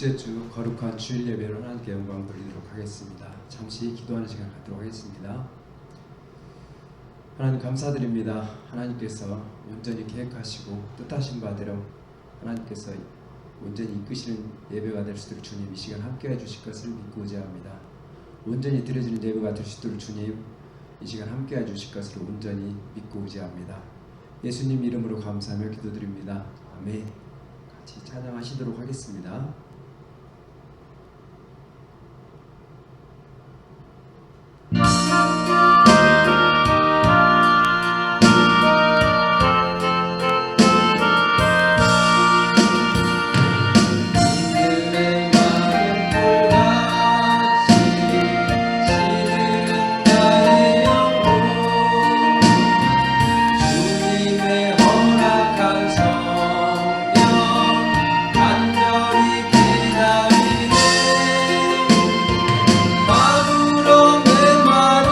둘째 주 거룩한 주일 예배로 하나님께 영광 돌리도록 하겠습니다. 잠시 기도하는 시간 갖도록 하겠습니다. 하나님 감사드립니다. 하나님께서 온전히 계획하시고 뜻하신 바대로 하나님께서 온전히 이끄시는 예배가 될 수 있도록 주님 이 시간 함께해 주실 것을 믿고 의지합니다. 온전히 드려지는 예배가 될 수 있도록 주님 이 시간 함께해 주실 것을 온전히 믿고 의지합니다. 예수님 이름으로 감사하며 기도드립니다. 아멘. 같이 찬양하시도록 하겠습니다. 마음으로 내 말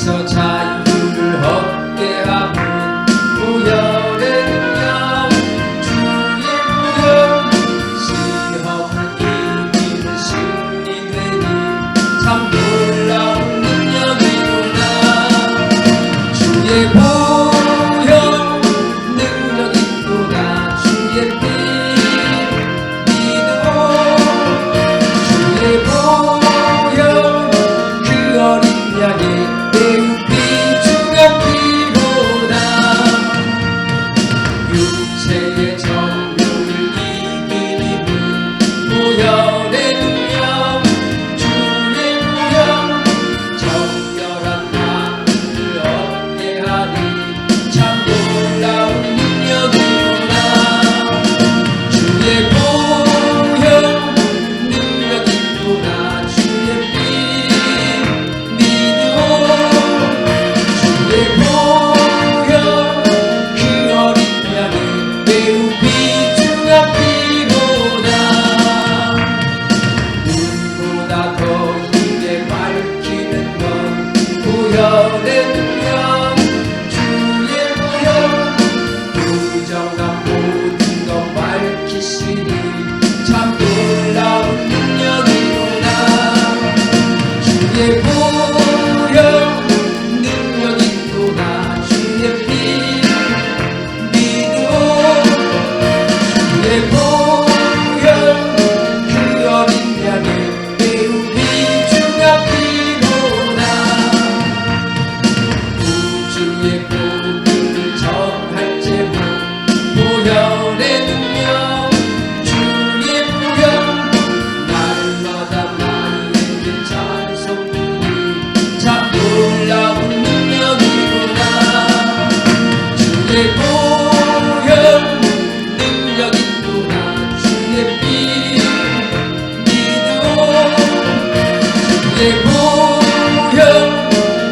죄에서 자유를 얻게 하는 보혈의 능력 주의 보혈 시험을 이기는 승리되니 참 놀라운 능력이구나. 주의 보혈 능력 있구나. 주의 피 믿어 주의 보혈 그 어린 양의 매우 귀중한 피보다 육체의 정욕을 이긴 힘은 보혈의 능력 주의 보혈 정결한 마음을 얻게 하니 참 놀라운 능력이구나. 주의 보혈 능력 있구나. 주의 피 믿어 주의 보혈 그 어린 양의 매우 귀중한 피보다 눈보다 더 힘에 밝히는 건 보혈의 능력 주의 보혈 부정한 모든 것 밝히시니 참 놀라운 능력이구나. 주의 보혈 능력 있구나. 주의 피 믿어 주의 보혈 그 어린 양의 매우 귀중한 피보다 우주의 복음을 전할 제목 보혈의 능력 주의 보혈 날마다 나에게 찬송부니 참 놀라운 능력이구나. 주의 보혈 능력 있구나. 주의 피 믿어 주의 보혈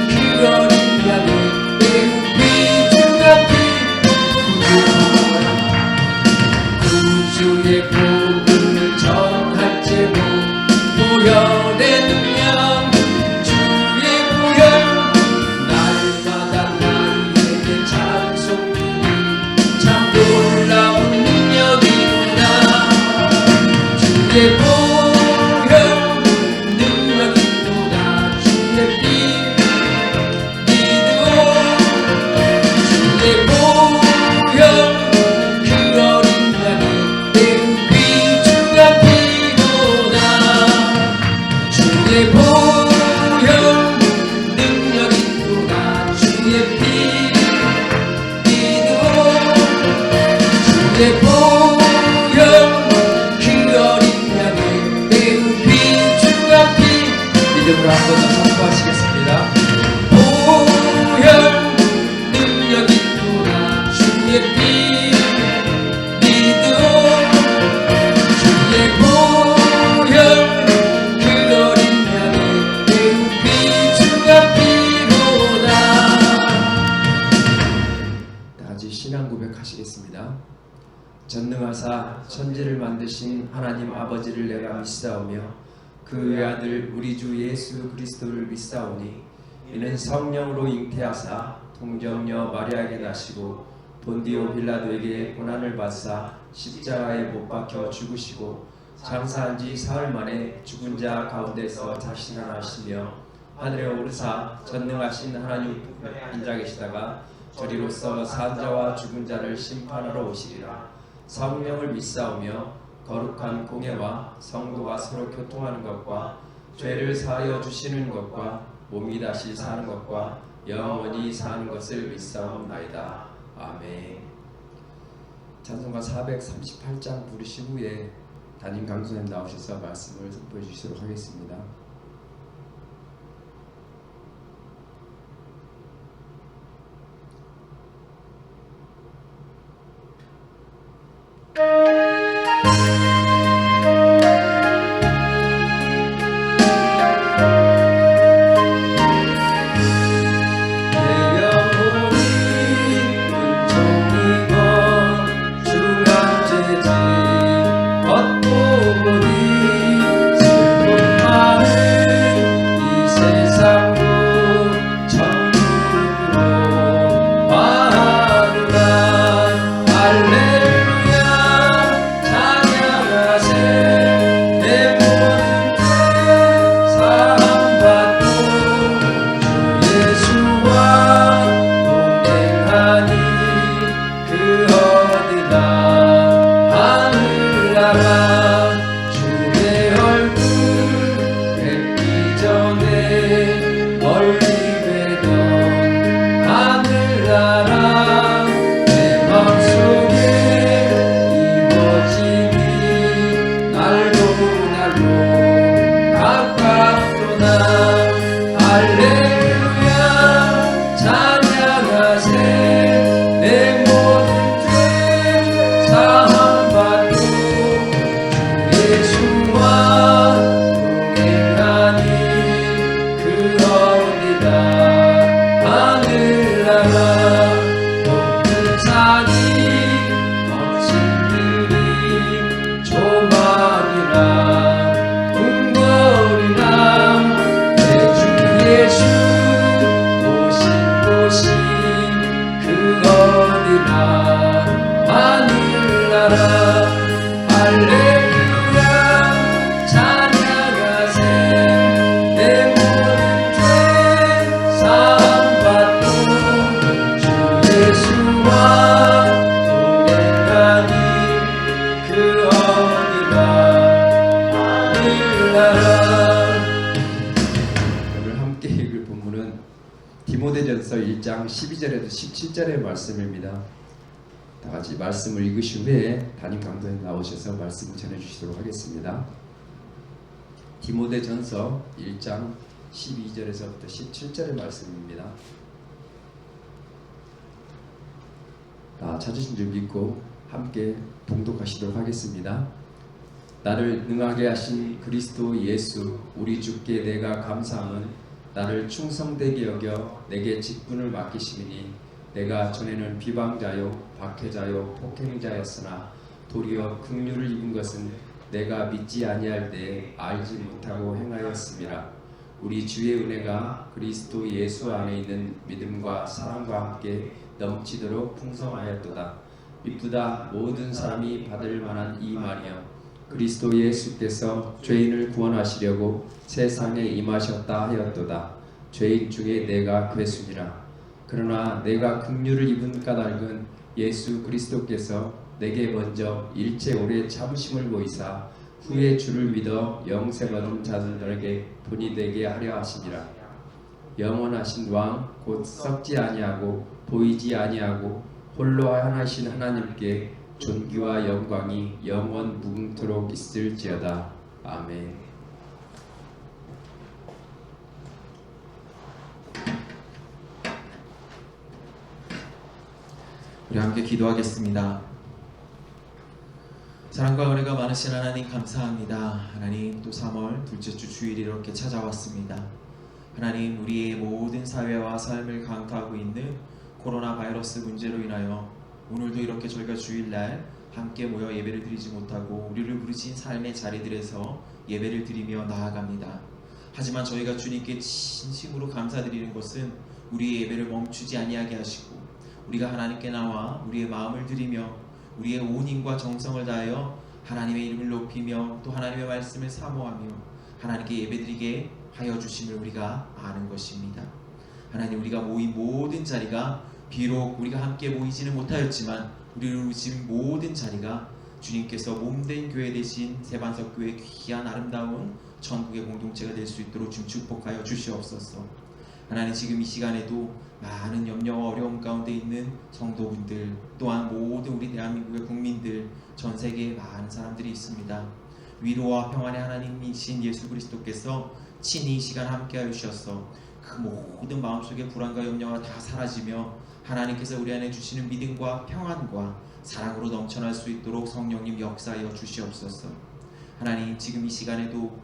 그 어린 양의 매우 귀중한 피 구주의 복음을 전할 제목 보혈의 능력 주의 보혈 날마다 나에게 찬송부니 참 놀라운 능력이구나. 주의 보혈 능력 있구나. 주의 피 믿어 주의 보혈 그 어린 양의 매우 귀중한 피보다 주의 보혈 능력 있구나. 주의 피 믿어 주의 보혈 그 어린 양의 매우 귀중한 피 믿음으로 한 번 더 선포하시겠습니다. 보혈 능력 있구나. 주의 피 믿어 주의 보혈 그 어린 양의 매우 귀중한 피보다 다같이 신앙 고백하시겠습니다. 전능하사 천지를 만드신 하나님 아버지를 내가 믿사오며 그 외아들 우리 주 예수 그리스도를 믿사오니 이는 성령으로 잉태하사 동정녀 마리아에게 나시고 본디오 빌라도에게 고난을 받사 십자가에 못 박혀 죽으시고 장사한 지 사흘 만에 죽은 자 가운데서 자신하시며 하늘에 오르사 전능하신 하나님 앉아 계시다가 저리로서 산 자와 죽은 자를 심판하러 오시리라. 성령을 믿사오며 거룩한 공예와 성도가 서로 교통하는 것과 죄를 사하여 주시는 것과 몸이 다시 사는 것과 영원히 사는 것을 믿사옵나이다. 아멘. 찬송가 438장 부르신 후에 담임 강수님 나오셔서 말씀을 선포해 주시도록 하겠습니다. 참 할렐루야 찬양하세 내 모든 죄 사함받고 예수와 동행하니 그러리라. 하늘나라 높은 산이 거친 들이 조망이라 궁궐이라 내 주 예수 오신 곳이 그 어디나. 하늘나라 할렐루야 찬양하세 내 모든 죄 사함받고 주 예수와 동행하니 그 어디나. 하늘나라. 오늘 함께 읽을 본문은 디모데전서 1장 12절에서 17절의 말씀입니다. 다 같이 말씀을 읽으신 후에 담임 강사님 나오셔서 말씀을 전해주시도록 하겠습니다. 디모데전서 1장 12절에서부터 17절의 말씀입니다. 찾으신 줄 믿고 함께 봉독하시도록 하겠습니다. 나를 능하게 하신 그리스도 예수 우리 주께 내가 감사함은 나를 충성되게 여겨 내게 직분을 맡기심이니 내가 전에는 비방자요 박해자요 폭행자였으나 도리어 긍휼을 입은 것은 내가 믿지 아니할 때 알지 못하고 행하였음이라. 우리 주의 은혜가 그리스도 예수 안에 있는 믿음과 사랑과 함께 넘치도록 풍성하였도다. 이쁘다 모든 사람이 받을 만한 이 말이여 그리스도 예수께서 죄인을 구원하시려고 세상에 임하셨다 하였도다. 죄인 중에 내가 괴순이라. 그러나 내가 긍휼을 입은 까닭은 예수 그리스도께서 내게 먼저 일체 오래 참으심을 보이사 후에 주를 믿어 영생 얻은 자들에게 본이 되게 하려 하시니라. 영원하신 왕 곧 썩지 아니하고 보이지 아니하고 홀로 하나신 하나님께 존귀와 영광이 영원 무궁토록 있을지어다. 아멘. 우리 함께 기도하겠습니다. 사랑과 은혜가 많으신 하나님 감사합니다. 하나님 또 3월 둘째 주 주일이 이렇게 찾아왔습니다. 하나님 우리의 모든 사회와 삶을 강타하고 있는 코로나 바이러스 문제로 인하여 오늘도 이렇게 저희가 주일날 함께 모여 예배를 드리지 못하고 우리를 부르신 삶의 자리들에서 예배를 드리며 나아갑니다. 하지만 저희가 주님께 진심으로 감사드리는 것은 우리의 예배를 멈추지 아니하게 하시고 우리가 하나님께 나와 우리의 마음을 드리며 우리의 온 힘과 정성을 다하여 하나님의 이름을 높이며 또 하나님의 말씀을 사모하며 하나님께 예배드리게 하여 주심을 우리가 아는 것입니다. 하나님 우리가 모인 모든 자리가 비록 우리가 함께 모이지는 못하였지만 우리를 부르신 모든 자리가 주님께서 몸된 교회 되신 세반석교회 귀한 아름다운 전국의 공동체가 될 수 있도록 좀 축복하여 주시옵소서. 하나님 지금 이 시간에도 많은 염려와 어려움 가운데 있는 성도분들 또한 모든 우리 대한민국의 국민들 전 세계에 많은 사람들이 있습니다. 위로와 평안의 하나님이신 예수 그리스도께서 친히 이 시간 함께하여 주셔서 그 모든 마음속의 불안과 염려가 다 사라지며 하나님께서 우리 안에 주시는 믿음과 평안과 사랑으로 넘쳐날 수 있도록 성령님 역사하여 주시옵소서. 하나님 지금 이 시간에도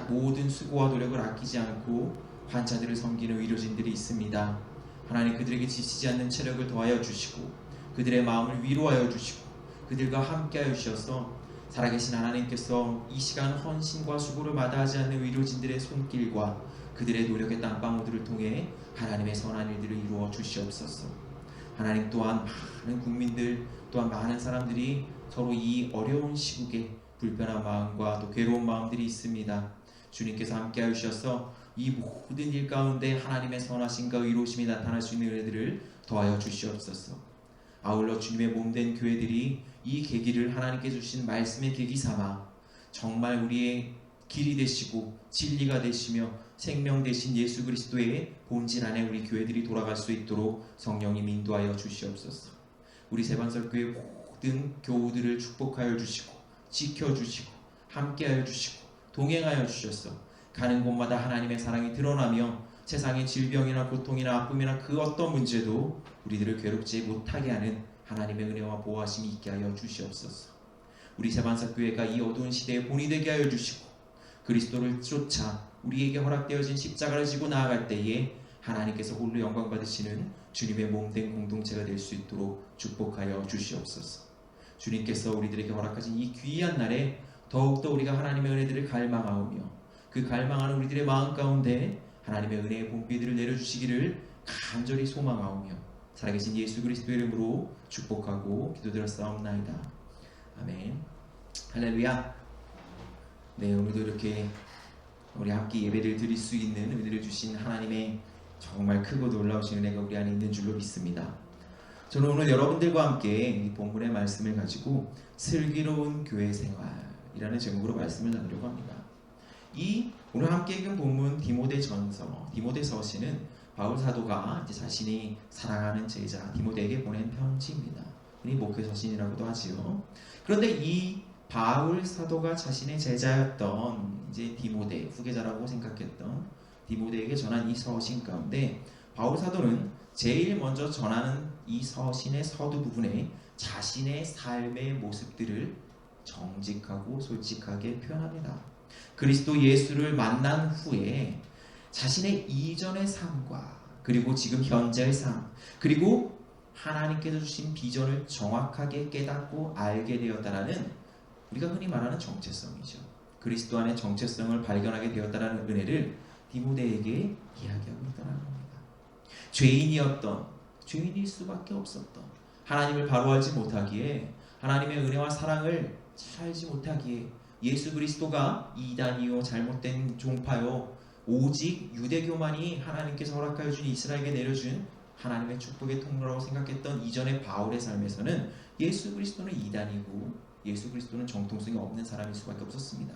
모든 수고와 노력을 아끼지 않고 환자들을 섬기는 의료진들이 있습니다. 하나님 그들에게 지치지 않는 체력을 더하여 주시고 그들의 마음을 위로하여 주시고 그들과 함께하여 주셔서 살아계신 하나님께서 이 시간 헌신과 수고를 마다하지 않는 의료진들의 손길과 그들의 노력의 땀방울들을 통해 하나님의 선한 일들을 이루어 주시옵소서. 하나님 또한 많은 국민들 또한 많은 사람들이 서로 이 어려운 시국에 불편한 마음과 또 괴로운 마음들이 있습니다. 주님께서 함께하여 주셔서 이 모든 일 가운데 하나님의 선하심과 의로우심이 나타날 수 있는 은혜들을 더하여 주시옵소서. 아울러 주님의 몸된 교회들이 이 계기를 하나님께 주신 말씀의 계기 삼아 정말 우리의 길이 되시고 진리가 되시며 생명 되신 예수 그리스도의 본질 안에 우리 교회들이 돌아갈 수 있도록 성령님 인도하여 주시옵소서. 우리 세반설교회 모든 교우들을 축복하여 주시고 지켜주시고 함께하여 주시고 동행하여 주셔서 가는 곳마다 하나님의 사랑이 드러나며 세상의 질병이나 고통이나 아픔이나 그 어떤 문제도 우리들을 괴롭지 못하게 하는 하나님의 은혜와 보호하심이 있게 하여 주시옵소서. 우리 세반사교회가 이 어두운 시대에 본이 되게 하여 주시고 그리스도를 쫓아 우리에게 허락되어진 십자가를 지고 나아갈 때에 하나님께서 홀로 영광 받으시는 주님의 몸된 공동체가 될 수 있도록 축복하여 주시옵소서. 주님께서 우리들에게 허락하신 이 귀한 날에 더욱더 우리가 하나님의 은혜들을 갈망하오며 그 갈망하는 우리들의 마음 가운데 하나님의 은혜의 봄비들을 내려주시기를 간절히 소망하오며 살아계신 예수 그리스도의 이름으로 축복하고 기도드렸사옵나이다. 아멘. 할렐루야. 네, 오늘도 이렇게 우리 함께 예배를 드릴 수 있는 은혜를 주신 하나님의 정말 크고 놀라우신 은혜가 우리 안에 있는 줄로 믿습니다. 저는 오늘 여러분들과 함께 이 본문의 말씀을 가지고 슬기로운 교회 생활이라는 제목으로 말씀을 나누려고 합니다. 이 오늘 함께 읽은 본문 디모데서시는 바울 사도가 이제 자신이 사랑하는 제자 디모데에게 보낸 편지입니다. 흔히 목회서신이라고도 하지요. 그런데 이 바울 사도가 자신의 제자였던 이제 디모데, 후계자라고 생각했던 디모데에게 전한 이 서신 가운데 바울 사도는 제일 먼저 전하는 이 서신의 서두 부분에 자신의 삶의 모습들을 정직하고 솔직하게 표현합니다. 그리스도 예수를 만난 후에 자신의 이전의 삶과 그리고 지금 현재의 삶 그리고 하나님께서 주신 비전을 정확하게 깨닫고 알게 되었다라는 우리가 흔히 말하는 정체성이죠. 그리스도 안의 정체성을 발견하게 되었다라는 은혜를 디모데에게 이야기하고 있다는 겁니다. 죄인일 수밖에 없었던 하나님을 바로 알지 못하기에 하나님의 은혜와 사랑을 잘 알지 못하기에 예수 그리스도가 이단이요 잘못된 종파요 오직 유대교만이 하나님께서 허락하여 준 이스라엘에게 내려준 하나님의 축복의 통로라고 생각했던 이전의 바울의 삶에서는 예수 그리스도는 이단이고 예수 그리스도는 정통성이 없는 사람일 수밖에 없었습니다.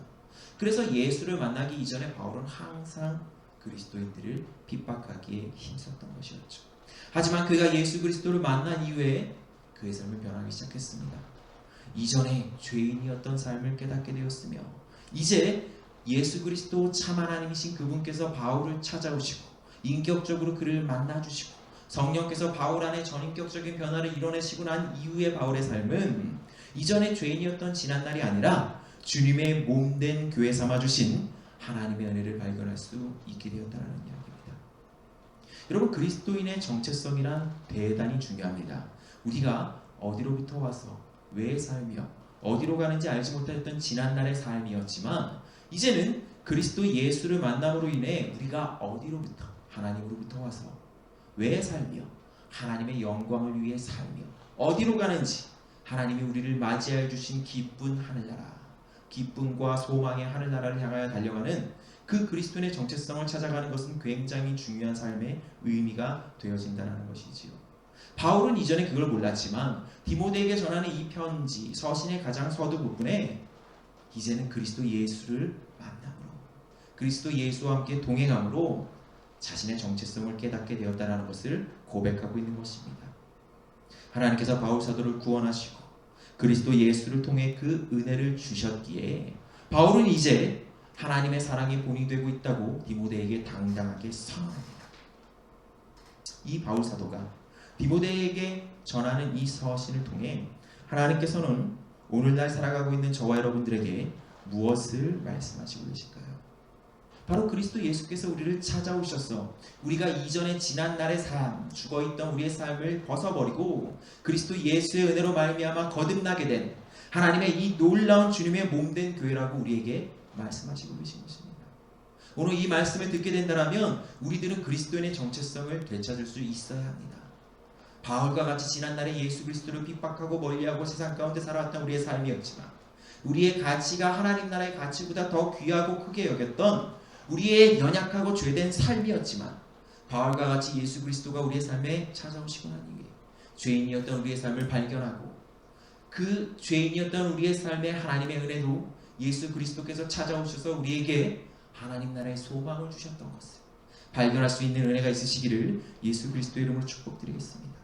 그래서 예수를 만나기 이전에 바울은 항상 그리스도인들을 핍박하기에 힘썼던 것이었죠. 하지만 그가 예수 그리스도를 만난 이후에 그의 삶을 변하기 시작했습니다. 이전에 죄인이었던 삶을 깨닫게 되었으며 이제 예수 그리스도 참 하나님이신 그분께서 바울을 찾아오시고 인격적으로 그를 만나주시고 성령께서 바울 안에 전인격적인 변화를 이뤄내시고 난 이후의 바울의 삶은 이전에 죄인이었던 지난날이 아니라 주님의 몸된 교회 삼아주신 하나님의 은혜를 발견할 수 있게 되었다는 이야기입니다. 여러분, 그리스도인의 정체성이란 대단히 중요합니다. 우리가 어디로부터 와서 왜 살며 어디로 가는지 알지 못했던 지난날의 삶이었지만 이제는 그리스도 예수를 만남으로 인해 우리가 어디로부터 하나님으로부터 와서 왜 살며 하나님의 영광을 위해 살며 어디로 가는지 하나님이 우리를 맞이하여 주신 기쁜 하늘나라 기쁨과 소망의 하늘나라를 향하여 달려가는 그 그리스도인의 정체성을 찾아가는 것은 굉장히 중요한 삶의 의미가 되어진다는 것이지요. 바울은 이전에 그걸 몰랐지만 디모데에게 전하는 이 편지 서신의 가장 서두 부분에 이제는 그리스도 예수를 만남으로 그리스도 예수와 함께 동행함으로 자신의 정체성을 깨닫게 되었다는 것을 고백하고 있는 것입니다. 하나님께서 바울 사도를 구원하시고 그리스도 예수를 통해 그 은혜를 주셨기에 바울은 이제 하나님의 사랑이 본이 되고 있다고 디모데에게 당당하게 선언합니다. 이 바울 사도가 디모데에게 전하는 이 서신을 통해 하나님께서는 오늘날 살아가고 있는 저와 여러분들에게 무엇을 말씀하시고 계실까요? 바로 그리스도 예수께서 우리를 찾아오셔서 우리가 이전에 지난날의 삶, 죽어있던 우리의 삶을 벗어버리고 그리스도 예수의 은혜로 말미암아 거듭나게 된 하나님의 이 놀라운 주님의 몸된 교회라고 우리에게 말씀하시고 계신 것입니다. 오늘 이 말씀을 듣게 된다면 우리들은 그리스도인의 정체성을 되찾을 수 있어야 합니다. 바울과 같이 지난날에 예수 그리스도를 핍박하고 멀리하고 세상 가운데 살아왔던 우리의 삶이었지만 우리의 가치가 하나님 나라의 가치보다 더 귀하고 크게 여겼던 우리의 연약하고 죄된 삶이었지만 바울과 같이 예수 그리스도가 우리의 삶에 찾아오시고 난 이후에 죄인이었던 우리의 삶을 발견하고 그 죄인이었던 우리의 삶에 하나님의 은혜로 예수 그리스도께서 찾아오셔서 우리에게 하나님 나라의 소망을 주셨던 것을 발견할 수 있는 은혜가 있으시기를 예수 그리스도의 이름으로 축복드리겠습니다.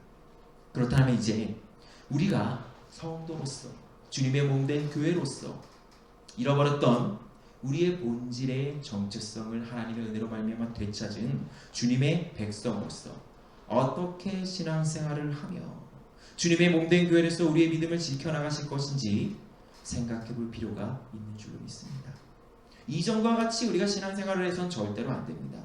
그렇다면 이제 우리가 성도로서 주님의 몸된 교회로서 잃어버렸던 우리의 본질의 정체성을 하나님의 은혜로 말미암아 되찾은 주님의 백성으로서 어떻게 신앙생활을 하며 주님의 몸된 교회로서 우리의 믿음을 지켜나가실 것인지 생각해 볼 필요가 있는 줄로 믿습니다. 이전과 같이 우리가 신앙생활을 해서는 절대로 안 됩니다.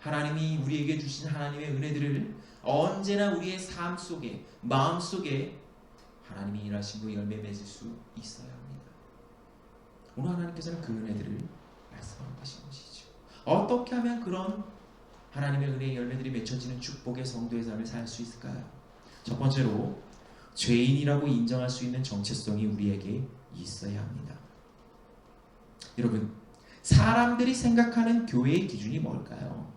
하나님이 우리에게 주신 하나님의 은혜들을 언제나 우리의 삶 속에, 마음 속에 하나님이 일하시고 열매 맺을 수 있어야 합니다. 오늘 하나님께서는 그 은혜들을 말씀하고 계신 것이죠. 어떻게 하면 그런 하나님의 은혜의 열매들이 맺혀지는 축복의 성도의 삶을 살 수 있을까요? 첫 번째로 죄인이라고 인정할 수 있는 정체성이 우리에게 있어야 합니다. 여러분, 사람들이 생각하는 교회의 기준이 뭘까요?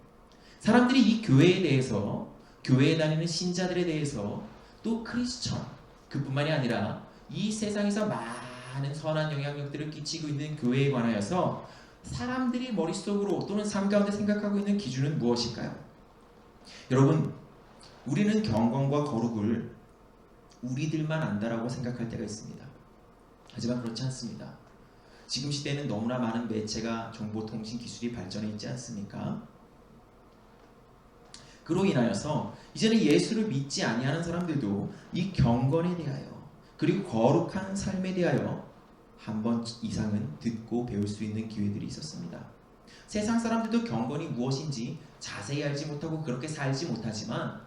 사람들이 이 교회에 대해서, 교회에 다니는 신자들에 대해서, 또 크리스천, 그뿐만이 아니라 이 세상에서 많은 선한 영향력들을 끼치고 있는 교회에 관하여서 사람들이 머릿속으로 또는 삶 가운데 생각하고 있는 기준은 무엇일까요? 여러분, 우리는 경건과 거룩을 우리들만 안다라고 생각할 때가 있습니다. 하지만 그렇지 않습니다. 지금 시대에는 너무나 많은 매체가 정보통신 기술이 발전해 있지 않습니까? 그로 인하여서 이제는 예수를 믿지 아니하는 사람들도 이 경건에 대하여 그리고 거룩한 삶에 대하여 한 번 이상은 듣고 배울 수 있는 기회들이 있었습니다. 세상 사람들도 경건이 무엇인지 자세히 알지 못하고 그렇게 살지 못하지만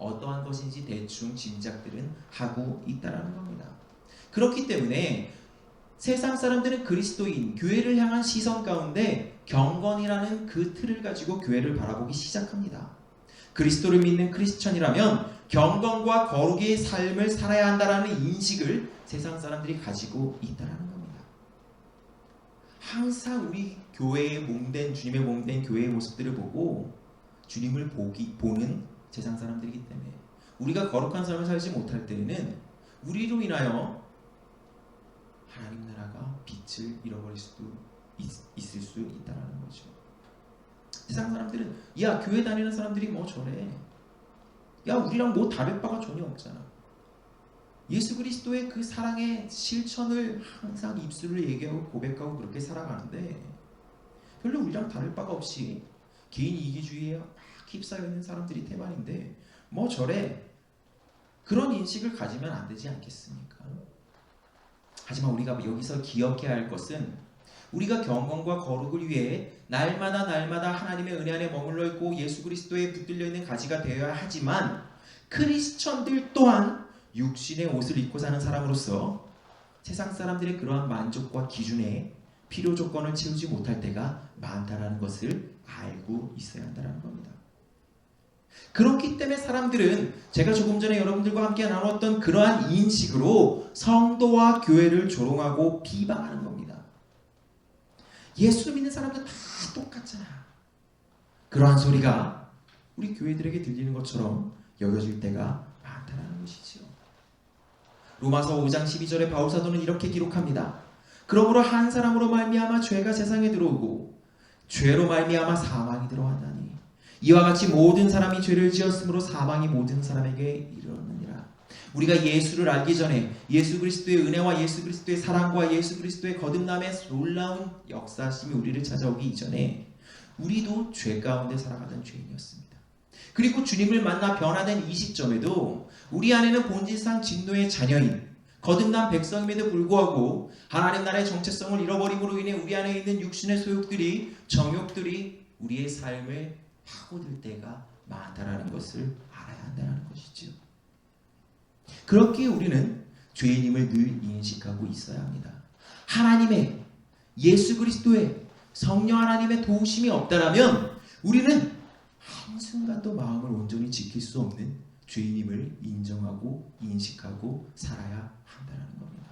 어떠한 것인지 대충 짐작들은 하고 있다는 겁니다. 그렇기 때문에 세상 사람들은 그리스도인, 교회를 향한 시선 가운데 경건이라는 그 틀을 가지고 교회를 바라보기 시작합니다. 그리스도를 믿는 크리스천이라면 경건과 거룩의 삶을 살아야 한다는 인식을 세상 사람들이 가지고 있다는 겁니다. 항상 우리 교회의 몸된, 주님의 몸된 교회의 모습들을 보고 주님을 보는 세상 사람들이기 때문에 우리가 거룩한 삶을 살지 못할 때에는 우리로 인하여 하나님 나라가 빛을 잃어버릴 수도 있을 수 있다는 거죠. 세상 사람들은 야, 교회 다니는 사람들이 뭐 저래, 야, 우리랑 뭐 다를 바가 전혀 없잖아. 예수 그리스도의 그 사랑의 실천을 항상 입술을 얘기하고 고백하고 그렇게 살아가는데 별로 우리랑 다를 바가 없이 개인 이기주의에 막 휩싸여 있는 사람들이 태반인데 뭐 저래, 그런 인식을 가지면 안 되지 않겠습니까? 하지만 우리가 여기서 기억해야 할 것은 우리가 경건과 거룩을 위해 날마다 하나님의 은혜 안에 머물러 있고 예수 그리스도에 붙들려 있는 가지가 되어야 하지만 크리스천들 또한 육신의 옷을 입고 사는 사람으로서 세상 사람들의 그러한 만족과 기준에 필요 조건을 채우지 못할 때가 많다라는 것을 알고 있어야 한다는 겁니다. 그렇기 때문에 사람들은 제가 조금 전에 여러분들과 함께 나눴던 그러한 인식으로 성도와 교회를 조롱하고 비방하는 겁니다. 예수 믿는 사람들 다 똑같잖아. 그러한 소리가 우리 교회들에게 들리는 것처럼 여겨질 때가 많다는 것이죠. 로마서 5장 12절에 바울 사도는 이렇게 기록합니다. 그러므로 한 사람으로 말미암아 죄가 세상에 들어오고 죄로 말미암아 사망이 들어왔나니 이와 같이 모든 사람이 죄를 지었으므로 사망이 모든 사람에게 이르렀느니라. 우리가 예수를 알기 전에 예수 그리스도의 은혜와 예수 그리스도의 사랑과 예수 그리스도의 거듭남의 놀라운 역사심이 우리를 찾아오기 이전에 우리도 죄 가운데 살아가던 죄인이었습니다. 그리고 주님을 만나 변화된 이 시점에도 우리 안에는 본질상 진노의 자녀인 거듭난 백성임에도 불구하고 하나님 나라의 정체성을 잃어버림으로 인해 우리 안에 있는 육신의 소욕들이, 정욕들이 우리의 삶을 파고들 때가 많다라는 것을 알아야 한다는 것이죠. 그렇기에 우리는 죄인임을 늘 인식하고 있어야 합니다. 하나님의, 예수 그리스도의, 성령 하나님의 도우심이 없다라면 우리는 한순간도 마음을 온전히 지킬 수 없는 죄인임을 인정하고 인식하고 살아야 한다는 겁니다.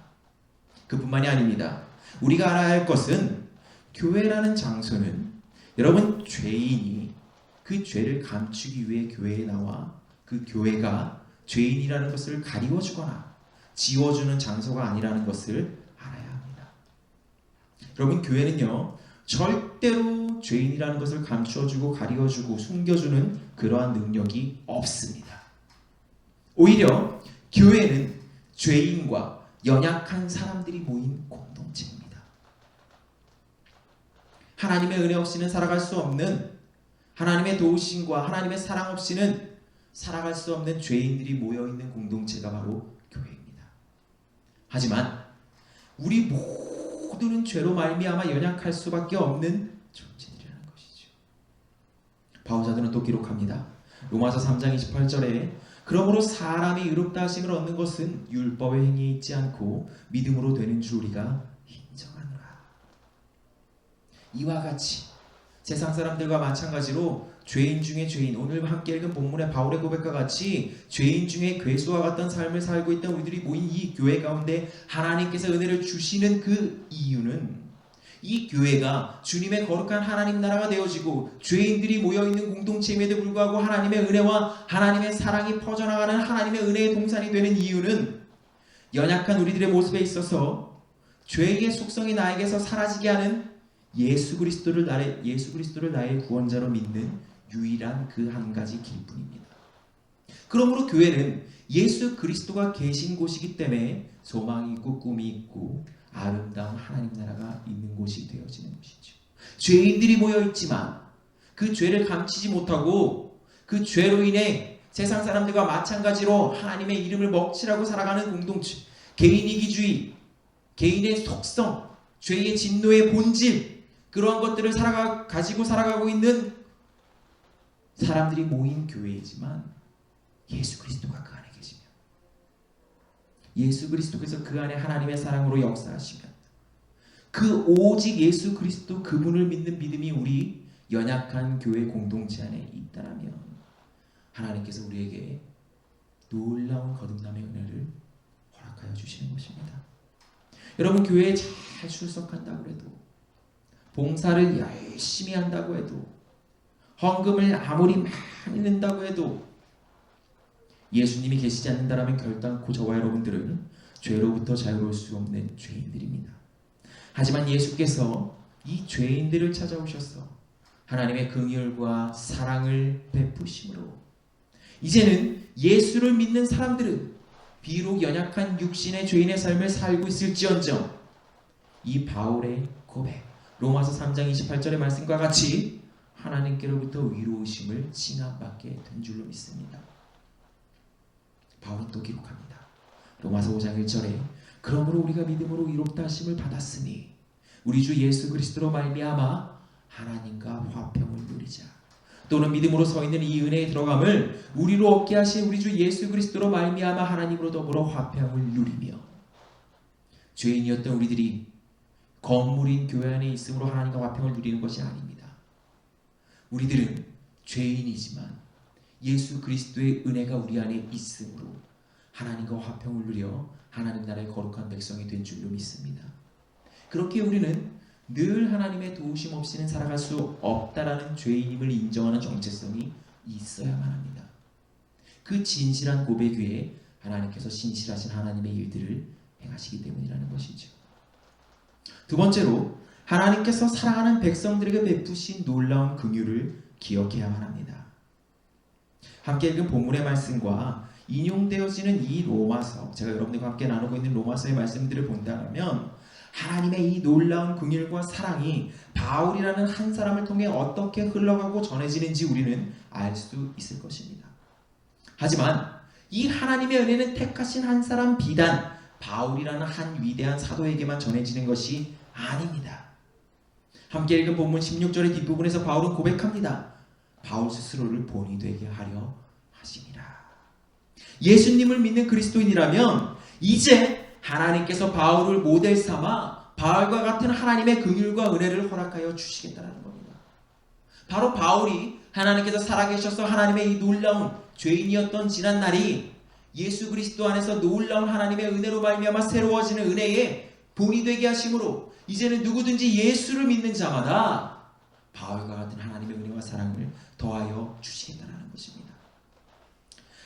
그뿐만이 아닙니다. 우리가 알아야 할 것은 교회라는 장소는 여러분 죄인이 그 죄를 감추기 위해 교회에 나와 그 교회가 죄인이라는 것을 가리워주거나 지워주는 장소가 아니라는 것을 알아야 합니다. 여러분 교회는요 절대로 죄인이라는 것을 감추어주고 가리워주고 숨겨주는 그러한 능력이 없습니다. 오히려 교회는 죄인과 연약한 사람들이 모인 공동체입니다. 하나님의 은혜 없이는 살아갈 수 없는, 하나님의 도우심과 하나님의 사랑 없이는 살아갈 수 없는 죄인들이 모여있는 공동체가 바로 교회입니다. 하지만 우리 모두는 죄로 말미암아 연약할 수밖에 없는 존재들이라는 것이죠. 바울사도는 또 기록합니다. 로마서 3장 28절에 그러므로 사람이 의롭다 하심을 얻는 것은 율법의 행위에 있지 않고 믿음으로 되는 줄 우리가 인정하노라. 이와 같이 세상 사람들과 마찬가지로 죄인 중에 죄인, 오늘 함께 읽은 본문의 바울의 고백과 같이 죄인 중에 괴수와 같던 삶을 살고 있던 우리들이 모인 이 교회 가운데 하나님께서 은혜를 주시는 그 이유는 이 교회가 주님의 거룩한 하나님 나라가 되어지고 죄인들이 모여있는 공동체임에도 불구하고 하나님의 은혜와 하나님의 사랑이 퍼져나가는 하나님의 은혜의 동산이 되는 이유는 연약한 우리들의 모습에 있어서 죄의 속성이 나에게서 사라지게 하는 예수 그리스도를 나의 구원자로 믿는 유일한 그 한 가지 길뿐입니다. 그러므로 교회는 예수 그리스도가 계신 곳이기 때문에 소망이 있고 꿈이 있고 아름다운 하나님 나라가 있는 곳이 되어지는 것이죠. 죄인들이 모여있지만 그 죄를 감추지 못하고 그 죄로 인해 세상 사람들과 마찬가지로 하나님의 이름을 먹칠하고 살아가는 공동체, 개인 이기주의, 개인의 속성, 죄의 진노의 본질, 그러한 것들을 가지고 살아가고 있는 사람들이 모인 교회이지만 예수 그리스도가 그 안에 계시면, 예수 그리스도께서 그 안에 하나님의 사랑으로 역사하시면, 그 오직 예수 그리스도 그분을 믿는 믿음이 우리 연약한 교회 공동체 안에 있다면 하나님께서 우리에게 놀라운 거듭남의 은혜를 허락하여 주시는 것입니다. 여러분, 교회에 잘 출석한다고 해도, 봉사를 열심히 한다고 해도, 헌금을 아무리 많이 낸다고 해도 예수님이 계시지 않는다면 결단코 저와 여러분들은 죄로부터 자유로울 수 없는 죄인들입니다. 하지만 예수께서 이 죄인들을 찾아오셔서 하나님의 긍휼과 사랑을 베푸심으로 이제는 예수를 믿는 사람들은 비록 연약한 육신의 죄인의 삶을 살고 있을지언정 이 바울의 고백, 로마서 3장 28절의 말씀과 같이 하나님께로부터 위로우심을 칭함받게 된 줄로 믿습니다. 바울은 또 기록합니다. 로마서 5장 1절에 그러므로 우리가 믿음으로 위롭다 하심을 받았으니 우리 주 예수 그리스도로 말미암아 하나님과 화평을 누리자. 또는 믿음으로 서 있는 이 은혜에 들어감을 우리로 얻게 하신 우리 주 예수 그리스도로 말미암아 하나님으로 더불어 화평을 누리며, 죄인이었던 우리들이 건물인 교회 안에 있음으로 하나님과 화평을 누리는 것이 아닙니다. 우리들은 죄인이지만 예수 그리스도의 은혜가 우리 안에 있으므로 하나님과 화평을 누려 하나님 나라의 거룩한 백성이 된 줄로 믿습니다. 그렇게 우리는 늘 하나님의 도우심 없이는 살아갈 수 없다라는 죄인임을 인정하는 정체성이 있어야만 합니다. 그 진실한 고백 위에 하나님께서 신실하신 하나님의 일들을 행하시기 때문이라는 것이죠. 두 번째로 하나님께서 사랑하는 백성들에게 베푸신 놀라운 긍휼을 기억해야만 합니다. 함께 읽은 본문의 말씀과 인용되어지는 이 로마서, 제가 여러분들과 함께 나누고 있는 로마서의 말씀들을 본다면 하나님의 이 놀라운 긍휼과 사랑이 바울이라는 한 사람을 통해 어떻게 흘러가고 전해지는지 우리는 알 수 있을 것입니다. 하지만 이 하나님의 은혜는 택하신 한 사람 비단 바울이라는 한 위대한 사도에게만 전해지는 것이 아닙니다. 함께 읽은 본문 16절의 뒷부분에서 바울은 고백합니다. 바울 스스로를 본이 되게 하려 하심이라. 예수님을 믿는 그리스도인이라면 이제 하나님께서 바울을 모델 삼아 바울과 같은 하나님의 긍휼과 은혜를 허락하여 주시겠다는 겁니다. 바로 바울이 하나님께서 살아계셔서 하나님의 이 놀라운 죄인이었던 지난 날이 예수 그리스도 안에서 놀라운 하나님의 은혜로 말미암아 새로워지는 은혜의 본이 되게 하심으로 이제는 누구든지 예수를 믿는 자마다 바울과 같은 하나님의 은혜와 사랑을 더하여 주시겠다는 것입니다.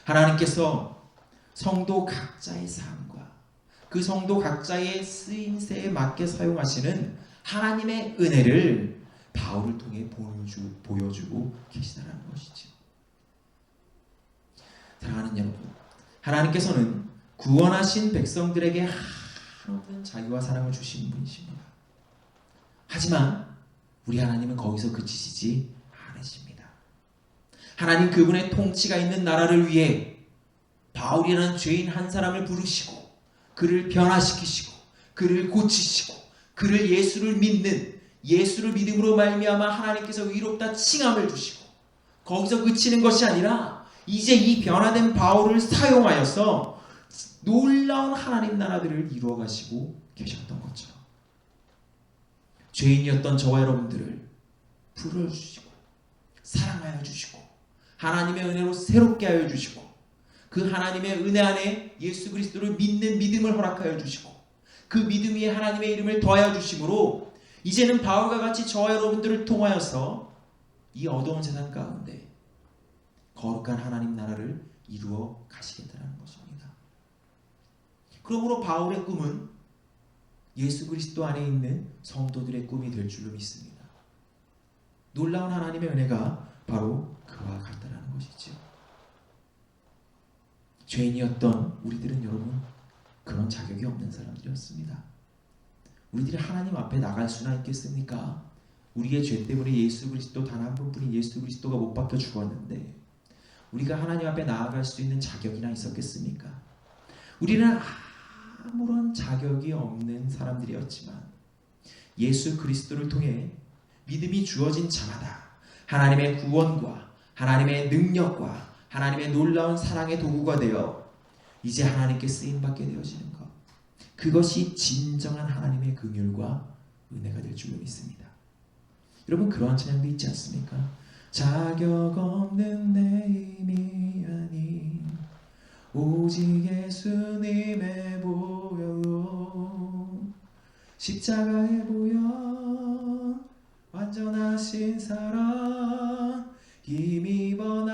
하나님께서 성도 각자의 삶과 그 성도 각자의 쓰임새에 맞게 사용하시는 하나님의 은혜를 바울을 통해 보여주고 계시다는 것이죠. 사랑하는 여러분, 하나님께서는 구원하신 백성들에게 한없는 자유와 사랑을 주신 분이십니다. 하지만 우리 하나님은 거기서 그치시지 않으십니다. 하나님 그분의 통치가 있는 나라를 위해 바울이라는 죄인 한 사람을 부르시고 그를 변화시키시고 그를 고치시고 그를 예수를 믿음으로 말미암아 하나님께서 의롭다 칭함을 주시고 거기서 그치는 것이 아니라 이제 이 변화된 바울을 사용하여서 놀라운 하나님 나라들을 이루어 가시고 계셨던 것처럼 죄인이었던 저와 여러분들을 불러주시고 사랑하여 주시고 하나님의 은혜로 새롭게 하여 주시고 그 하나님의 은혜 안에 예수 그리스도를 믿는 믿음을 허락하여 주시고 그 믿음 위에 하나님의 이름을 더하여 주심으로 이제는 바울과 같이 저와 여러분들을 통하여서 이 어두운 세상 가운데 거룩한 하나님 나라를 이루어 가시겠다는 것입니다. 그러므로 바울의 꿈은 예수 그리스도 안에 있는 성도들의 꿈이 될 줄로 믿습니다. 놀라운 하나님의 은혜가 바로 그와 같다는 것이죠. 죄인이었던 우리들은 여러분 그런 자격이 없는 사람들이었습니다. 우리들이 하나님 앞에 나갈 수나 있겠습니까? 우리의 죄 때문에 예수 그리스도 단 한 분뿐인 예수 그리스도가 못 박혀 죽었는데 우리가 하나님 앞에 나아갈 수 있는 자격이나 있었겠습니까? 우리는 아무런 자격이 없는 사람들이었지만 예수 그리스도를 통해 믿음이 주어진 자마다 하나님의 구원과 하나님의 능력과 하나님의 놀라운 사랑의 도구가 되어 이제 하나님께 쓰임받게 되어지는 것, 그것이 진정한 하나님의 긍휼과 은혜가 될 줄로 믿습니다. 여러분 그러한 찬양도 있지 않습니까? 자격 없는 내 힘이 아닌 오직 예수님의 보혈로 십자가의 보혈 완전하신 사랑 힘입어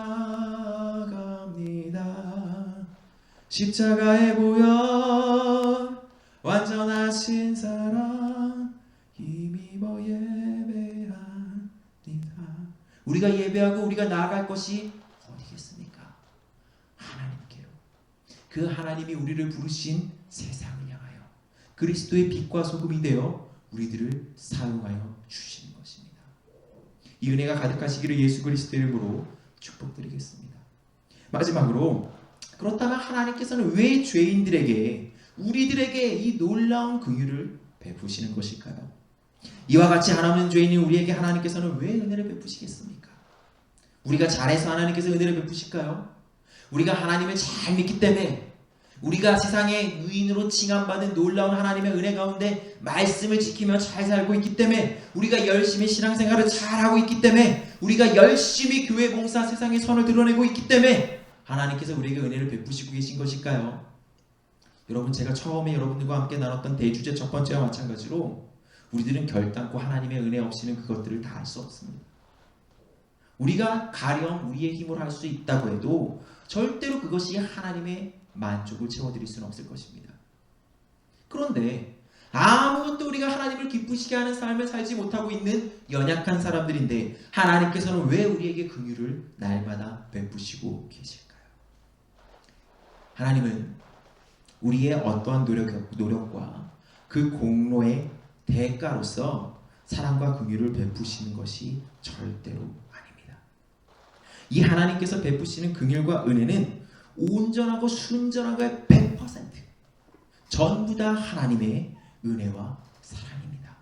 나갑니다. 십자가의 보혈 완전하신 사랑 힘입어 예배합니다. 우리가 예배하고 우리가 나아갈 것이 어디겠습니까? 하나님께로. 그 하나님이 우리를 부르신 세상을 향하여 그리스도의 빛과 소금이 되어 우리들을 사용하여 주시는 것입니다. 이 은혜가 가득하시기를 예수 그리스도의 이름으로 축복드리겠습니다. 마지막으로 그렇다면 하나님께서는 왜 죄인들에게 우리들에게 이 놀라운 긍휼을 베푸시는 것일까요? 이와 같이 하나님 죄인인 우리에게 하나님께서는 왜 은혜를 베푸시겠습니까? 우리가 잘해서 하나님께서 은혜를 베푸실까요? 우리가 하나님을 잘 믿기 때문에 우리가 세상의 의인으로 칭함받은 놀라운 하나님의 은혜 가운데 말씀을 지키며 잘 살고 있기 때문에 우리가 열심히 신앙생활을 잘하고 있기 때문에 우리가 열심히 교회 봉사 세상의 선을 드러내고 있기 때문에 하나님께서 우리에게 은혜를 베푸시고 계신 것일까요? 여러분 제가 처음에 여러분들과 함께 나눴던 대주제 첫 번째와 마찬가지로 우리들은 결단코 하나님의 은혜 없이는 그것들을 다 할 수 없습니다. 우리가 가령 우리의 힘으로 할 수 있다고 해도 절대로 그것이 하나님의 만족을 채워드릴 수는 없을 것입니다. 그런데 아무것도 우리가 하나님을 기쁘시게 하는 삶을 살지 못하고 있는 연약한 사람들인데 하나님께서는 왜 우리에게 긍휼을 날마다 베푸시고 계실까요? 하나님은 우리의 어떠한 노력과 그 공로의 대가로서 사랑과 긍휼을 베푸시는 것이 절대로 아닙니다. 이 하나님께서 베푸시는 긍휼과 은혜는 온전하고 순전하고 100% 전부 다 하나님의 은혜와 사랑입니다.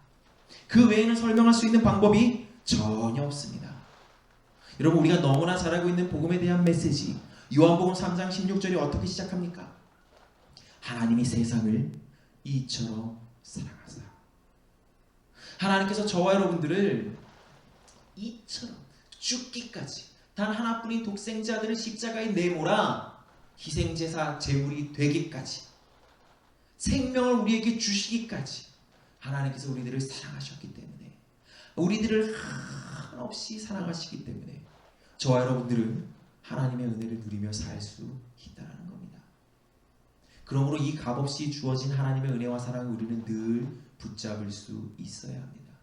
그 외에는 설명할 수 있는 방법이 전혀 없습니다. 여러분 우리가 너무나 잘 알고 있는 복음에 대한 메시지 요한복음 3장 16절이 어떻게 시작합니까? 하나님이 세상을 이처럼 사랑하사. 하나님께서 저와 여러분들을 이처럼 죽기까지 단 하나뿐인 독생자들을 십자가에 내몰아 희생제사 제물이 되기까지 생명을 우리에게 주시기까지 하나님께서 우리들을 사랑하셨기 때문에 우리들을 한없이 사랑하시기 때문에 저와 여러분들은 하나님의 은혜를 누리며 살 수 있다는 겁니다. 그러므로 이 값없이 주어진 하나님의 은혜와 사랑을 우리는 늘 붙잡을 수 있어야 합니다.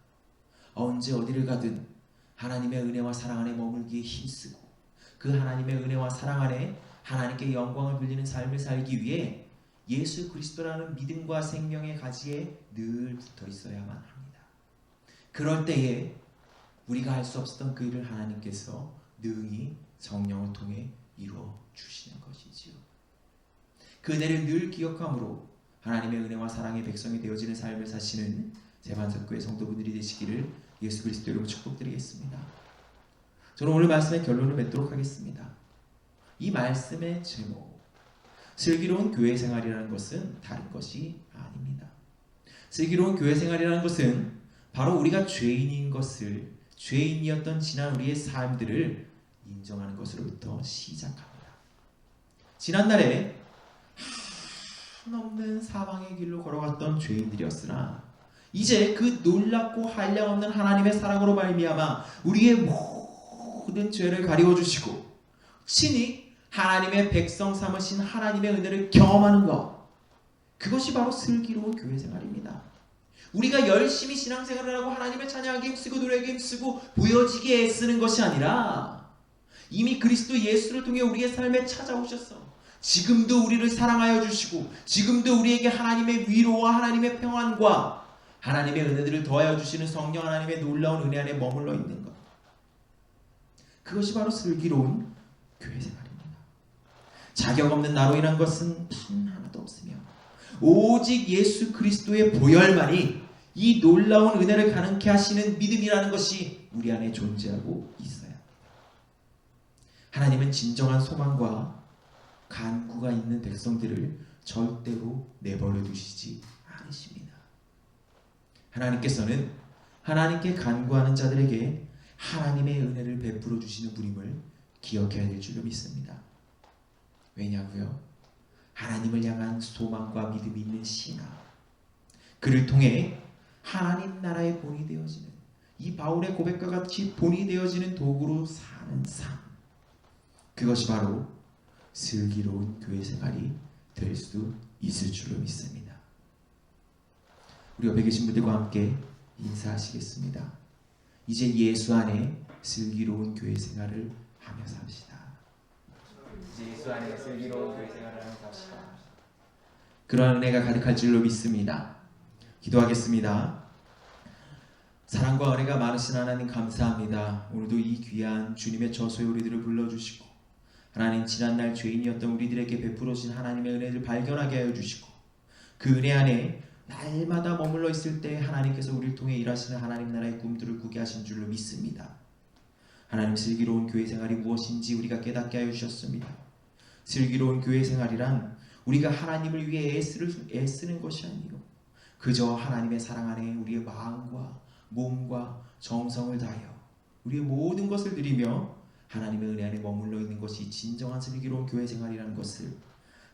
언제 어디를 가든 하나님의 은혜와 사랑 안에 머물기에 힘쓰고 그 하나님의 은혜와 사랑 안에 하나님께 영광을 돌리는 삶을 살기 위해 예수 그리스도라는 믿음과 생명의 가지에 늘 붙어 있어야만 합니다. 그럴 때에 우리가 할 수 없었던 그 일을 하나님께서 능히 성령을 통해 이루어 주시는 것이지요. 그 은혜를 늘 기억함으로 하나님의 은혜와 사랑의 백성이 되어지는 삶을 사시는 세반석교회 성도분들이 되시기를 예수 그리스도 이름으로 축복드리겠습니다. 저는 오늘 말씀의 결론을 맺도록 하겠습니다. 이 말씀의 제목, 슬기로운 교회 생활이라는 것은 다른 것이 아닙니다. 슬기로운 교회 생활이라는 것은 바로 우리가 죄인인 것을, 죄인이었던 지난 우리의 삶들을 인정하는 것으로부터 시작합니다. 지난날에 한없는 사망의 길로 걸어갔던 죄인들이었으나 이제 그 놀랍고 한량없는 하나님의 사랑으로 말미암아 우리의 모든 죄를 가리워 주시고 친히 하나님의 백성 삼으신 하나님의 은혜를 경험하는 것, 그것이 바로 슬기로운 교회 생활입니다. 우리가 열심히 신앙생활을 하고 하나님의 찬양하기 힘쓰고 노래하기 힘쓰고 보여지게 애쓰는 것이 아니라 이미 그리스도 예수를 통해 우리의 삶에 찾아오셔서 지금도 우리를 사랑하여 주시고 지금도 우리에게 하나님의 위로와 하나님의 평안과 하나님의 은혜들을 더하여 주시는 성령 하나님의 놀라운 은혜 안에 머물러 있는 것, 그것이 바로 슬기로운 교회 생활입니다. 자격 없는 나로 인한 것은 단 하나도 없으며 오직 예수 그리스도의 보혈만이 이 놀라운 은혜를 가능케 하시는 믿음이라는 것이 우리 안에 존재하고 있어요. 하나님은 진정한 소망과 간구가 있는 백성들을 절대로 내버려 두시지 않으십니다. 하나님께서는 하나님께 간구하는 자들에게 하나님의 은혜를 베풀어 주시는 분임을 기억해야 될 줄로 믿습니다. 왜냐고요? 하나님을 향한 소망과 믿음이 있는 신앙, 그를 통해 하나님 나라의 본이 되어지는, 이 바울의 고백과 같이 본이 되어지는 도구로 사는 삶, 그것이 바로 슬기로운 교회 생활이 될 수 있을 줄로 믿습니다. 우리 옆에 계신 분들과 함께 인사하시겠습니다. 이제 예수 안에 슬기로운 교회 생활을 하며 삽시다. 이제 예수 안에 슬기로운 교회 생활을 하며 삽시다. 그러한 은혜가 가득할 줄로 믿습니다. 기도하겠습니다. 사랑과 은혜가 많으신 하나님 감사합니다. 오늘도 이 귀한 주님의 저소의 우리들을 불러주시고 하나님, 지난날 죄인이었던 우리들에게 베풀어진 하나님의 은혜를 발견하게 하여 주시고 그 은혜 안에 날마다 머물러 있을 때 하나님께서 우리를 통해 일하시는 하나님 나라의 꿈들을 꾸게 하신 줄로 믿습니다. 하나님, 슬기로운 교회 생활이 무엇인지 우리가 깨닫게 하여 주셨습니다. 슬기로운 교회 생활이란 우리가 하나님을 위해 애쓰는 것이 아니요 그저 하나님의 사랑 안에 우리의 마음과 몸과 정성을 다하여 우리의 모든 것을 드리며 하나님의 은혜 안에 머물러 있는 것이 진정한 슬기로운 교회 생활이라는 것을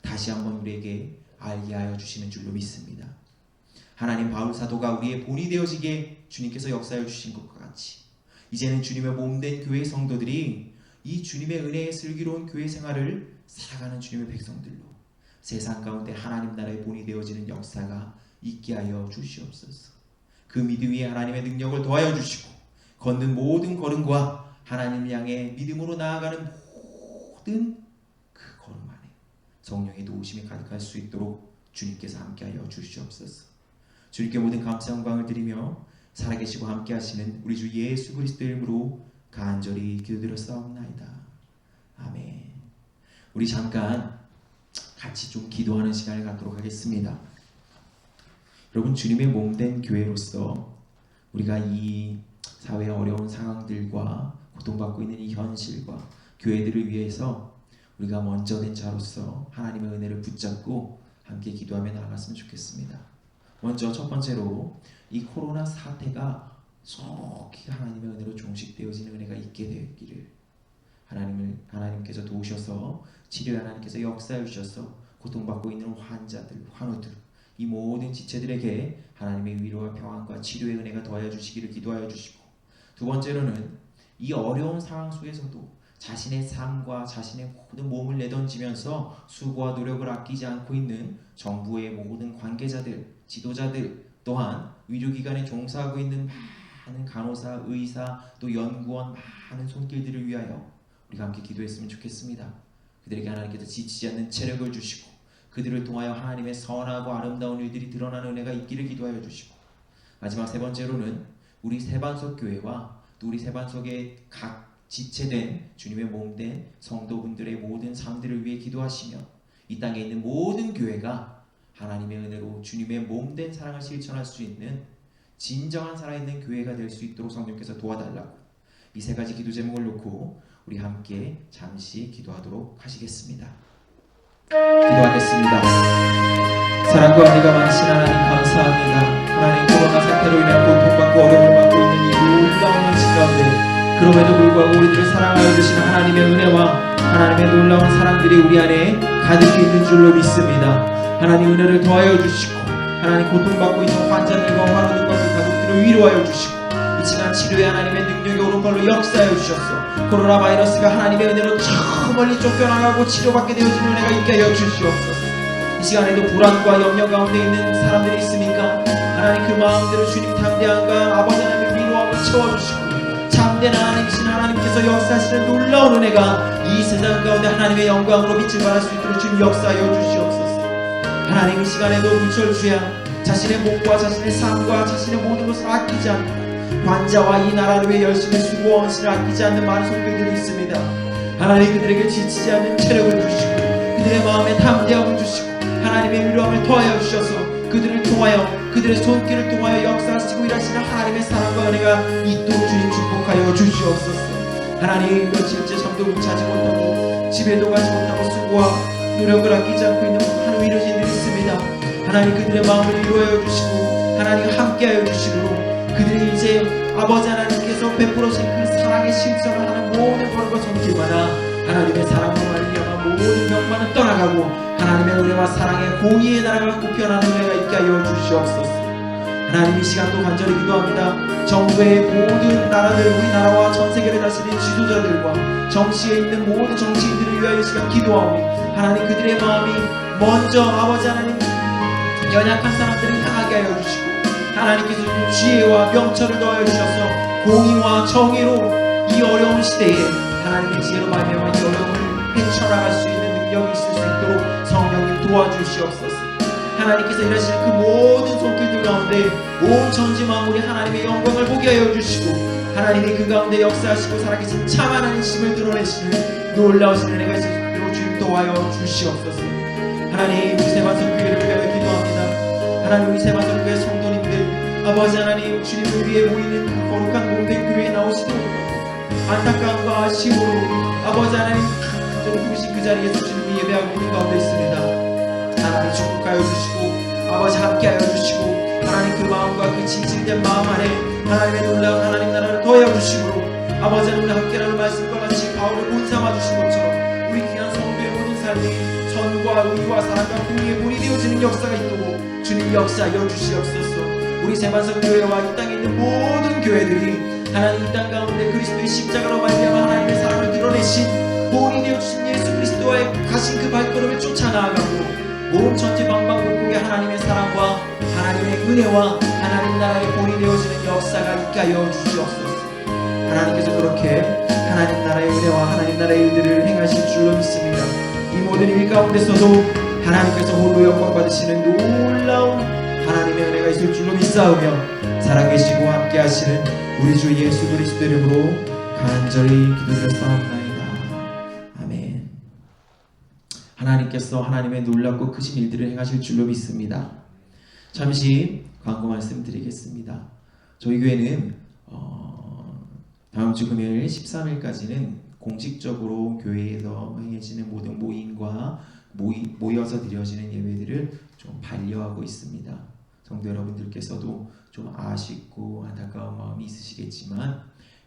다시 한번 우리에게 알게 하여 주시는 줄로 믿습니다. 하나님, 바울 사도가 우리의 본이 되어지게 주님께서 역사해 주신 것과 같이 이제는 주님의 몸된 교회 성도들이 이 주님의 은혜의 슬기로운 교회 생활을 살아가는 주님의 백성들로 세상 가운데 하나님 나라의 본이 되어지는 역사가 있게 하여 주시옵소서. 그 믿음 위에 하나님의 능력을 더하여 주시고 걷는 모든 걸음과 하나님 향해 믿음으로 나아가는 모든 그 걸음 안에 성령의 도우심이 가득할 수 있도록 주님께서 함께하여 주시옵소서. 주님께 모든 감사 영광을 드리며 살아계시고 함께하시는 우리 주 예수 그리스도 이름으로 간절히 기도드렸사옵나이다. 아멘. 우리 잠깐 같이 좀 기도하는 시간을 갖도록 하겠습니다. 여러분, 주님의 몸된 교회로서 우리가 이 사회의 어려운 상황들과 고통받고 있는 이 현실과 교회들을 위해서 우리가 먼저 된 자로서 하나님의 은혜를 붙잡고 함께 기도하며 나아갔으면 좋겠습니다. 먼저 첫 번째로 이 코로나 사태가 속히 하나님의 은혜로 종식되어지는 은혜가 있게 되기를 하나님께서 도우셔서 치료에 하나님께서 역사해 주셔서 고통받고 있는 환자들, 환우들, 이 모든 지체들에게 하나님의 위로와 평안과 치료의 은혜가 더하여 주시기를 기도하여 주시고, 두 번째로는 이 어려운 상황 속에서도 자신의 삶과 자신의 모든 몸을 내던지면서 수고와 노력을 아끼지 않고 있는 정부의 모든 관계자들, 지도자들, 또한 의료기관에 종사하고 있는 많은 간호사, 의사, 또 연구원, 많은 손길들을 위하여 우리가 함께 기도했으면 좋겠습니다. 그들에게 하나님께서 지치지 않는 체력을 주시고 그들을 통하여 하나님의 선하고 아름다운 일들이 드러나는 은혜가 있기를 기도하여 주시고, 마지막 세 번째로는 우리 세반석 교회와 또 우리 세반석의 각 지체된 주님의 몸된 성도분들의 모든 삶들을 위해 기도하시며 이 땅에 있는 모든 교회가 하나님의 은혜로 주님의 몸된 사랑을 실천할 수 있는 진정한 살아있는 교회가 될 수 있도록 성령께서 도와달라고 이 세 가지 기도 제목을 놓고 우리 함께 잠시 기도하도록 하시겠습니다. 기도하겠습니다. 사랑과 은혜가 많으신 하나님 감사합니다. 하나님 코로나 사태로 인해 고통받고 어려움을 받고 있는 이 놀라운 현실 가운데 그럼에도 불구하고 우리들을 사랑하여 주시는 하나님의 은혜와 하나님의 놀라운 사랑들이 우리 안에 가득히 있는 줄로 믿습니다. 하나님 은혜를 더하여 주시고 하나님 고통받고 있는 환자들과 환우들과 그 가족들을 위로하여 주시고 이 시간 치료의 하나님의 능력의 오른팔로 역사하여 주셨어. 코로나 바이러스가 하나님의 은혜로 저 멀리 쫓겨나가고 치료받게 되어지는 은혜가 있게 하여 주시옵소서. 이 시간에도 불안과 염려 가운데 있는 사람들이 있습니까? 하나님 그 마음대로 주님 담대함과 아버지 하나님의 위로함을 채워주시고 참된 하나님이신 하나님께서 역사하시는 놀라운 은혜가 이 세상 가운데 하나님의 영광으로 빛을 발할 수 있도록 주님 역사하여 주시옵소서. 하나님 이 시간에도 무철주야 자신의 몸과 자신의 삶과 자신의 모든 것을 아끼지 않고 환자와 이 나라를 위해 열심히 수고하는 것을 아끼지 않는 많은 성도들이 있습니다. 하나님 그들에게 지치지 않는 체력을 주시고 그들의 마음에 담대함을 주시고 하나님의 위로함을 더하여 주셔서 그들을 통하여 그들의 손길을 통하여 역사하시고 일하시는 하나님의 사랑과 은혜가 있도록 주님 축복하여 주시옵소서. 하나님 며칠째 잠도 못 자지 못하고 집에도 가지 못하고 수고와 노력을 아끼지 않고 있는 많은 위로진들이 있습니다. 하나님 그들의 마음을 위로하여 주시고 하나님 함께하여 주시고 그들이 이제 아버지 하나님께서 베풀어주신 그 사랑의 실천을 하는 모든 걸음과 손길마다 하나님의 사랑으로 말미암아 모든 병만은 떠나가고 하나님의 은혜와 사랑의 공의의 나라가 kup혀나는 은혜가 있게 하여 주시옵소서. 하나님 이 시간도 간절히 기도합니다. 정부의 모든 나라들 우리나라와 전세계를 다스리는 지도자들과 정치에 있는 모든 정치인들을 위하여 이 시간 기도하오니 하나님 그들의 마음이 먼저 아버지 하나님 연약한 사람들을 향하게 하여 주시고 하나님께서 지혜와 명철을 더하여 주셔서 공의와 정의로 이 어려운 시대에 하나님의 지혜로 말미암아 이 어려움을 헤쳐나갈 수 있는 능력이 있을 수 있도록 성령님 도와주시옵소서. 하나님께서 일하시는 그 모든 손길들 가운데 온 전지 만물이 하나님의 영광을 보게 하여 주시고 하나님이 그 가운데 역사하시고 살아계신 참 하나님심을 드러내시는 놀라우신 은혜가 있을 수 있도록 주님 도와여 주시옵소서. 하나님 우리 세반석 교회를 위하여 기도합니다. 하나님 우리 세반석 교회 성도님들 아버지 하나님 주님을 위해 모이는 그 거룩한 몸된 교회에 나오시도록 안타까움과 아쉬움으로 아버지 하나님 간절히 부르신 그 자리에서 주님이 예배하고 있는 가운데 있습니다. 하나님 축복하여 주시고 아버지 함께하여 주시고 하나님 그 마음과 그 진실된 마음 안에 하나님의 놀라운 하나님 나라를 더하여 주시므로 아버지 하나님 함께라는 말씀과 같이 바울을 본삼아 주신 것처럼 우리 귀한 성도의 모든 삶이 선과 의와 사랑과 공의에 본이 되어지는 역사가 있도록 주님 역사하여 주시옵소서. 우리 세반석 교회와 이 땅에 있는 모든 교회들이 하나님 이 땅 가운데 그리스도의 십자가로 말미암아 하나님의 사랑을 드러내신 본이 되어주신 예수 그리스도와의 가신 그 발걸음을 쫓아나아가고 온 천지 방방곡곡에 하나님의 사랑과 하나님의 은혜와 하나님 나라의 본이 되어지는 역사가 있게 하여 주시옵소서. 하나님께서 그렇게 하나님 나라의 은혜와 하나님 나라의 일들을 행하실 줄로 믿습니다. 이 모든 일 가운데서도 하나님께서 홀로 영광 받으시는 놀라운 하나님의 은혜가 있을 줄로 믿사오며 살아계시고 함께하시는 우리 주 예수 그리스도 이름으로 간절히 기도드렸사옵나이다. 아멘. 하나님께서 하나님의 놀랍고 크신 일들을 행하실 줄로 믿습니다. 잠시 광고 말씀드리겠습니다. 저희 교회는 다음 주 금요일 13일까지는 공식적으로 교회에서 행해지는 모든 모임과 모여서 드려지는 예배들을 좀 반려하고 있습니다. 성도 여러분들께서도 좀 아쉽고 안타까운 마음이 있으시겠지만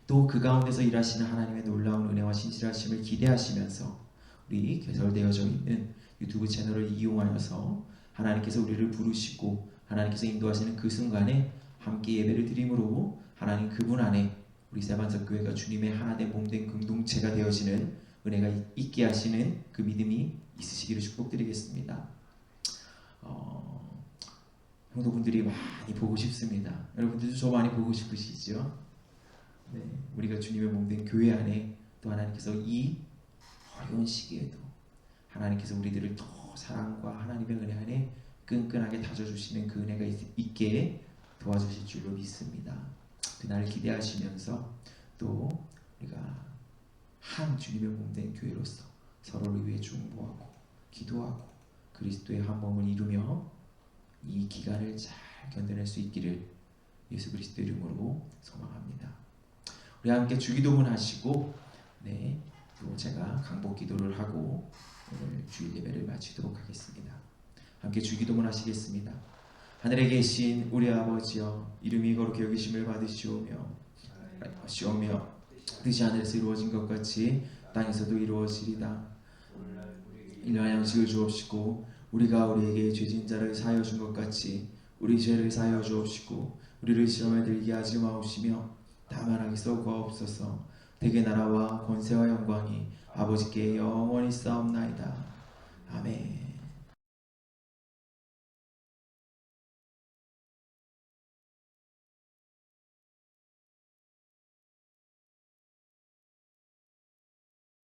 또 그 가운데서 일하시는 하나님의 놀라운 은혜와 신실하심을 기대하시면서 우리 개설되어져 있는 유튜브 채널을 이용하여서 하나님께서 우리를 부르시고 하나님께서 인도하시는 그 순간에 함께 예배를 드림으로 하나님 그분 안에 우리 세반석 교회가 주님의 하나된 몸된 공동체가 되어지는 은혜가 있게 하시는 그 믿음이 있으시기를 축복드리겠습니다. 성도분들이 많이 보고 싶습니다. 여러분들도 저 많이 보고 싶으시죠? 네, 우리가 주님의 몸된 교회 안에 또 하나님께서 이 어려운 시기에도 하나님께서 우리들을 더 사랑과 하나님의 은혜 안에 끈끈하게 다져주시는 그 은혜가 있게 도와주실 줄로 믿습니다. 그날을 기대하시면서 또 우리가 한 주님의 몸된 교회로서 서로를 위해 중보하고 기도하고 그리스도의 한 몸을 이루며 이 기간을 잘 견뎌낼 수 있기를 예수 그리스도 이름으로 소망합니다. 우리 함께 주기도문 하시고 또 제가 강복 기도를 하고 오늘 주일 예배를 마치도록 하겠습니다. 함께 주기도문 하시겠습니다. 하늘에 계신 우리 아버지여, 이름이 거룩히 여기심을 받으시오며 뜻이 하늘에서 이루어진 것 같이 땅에서도 이루어지리다. 일용할 양식을 주옵시고 우리가 우리에게 죄진 자를 사하여 준 것 같이 우리 죄를 사하여 주옵시고 우리를 시험에 들게 하지 마옵시며 다만 악에서 구하옵소서. 대개 나라와 권세와 영광이 아버지께 영원히 싸움나이다. 아멘.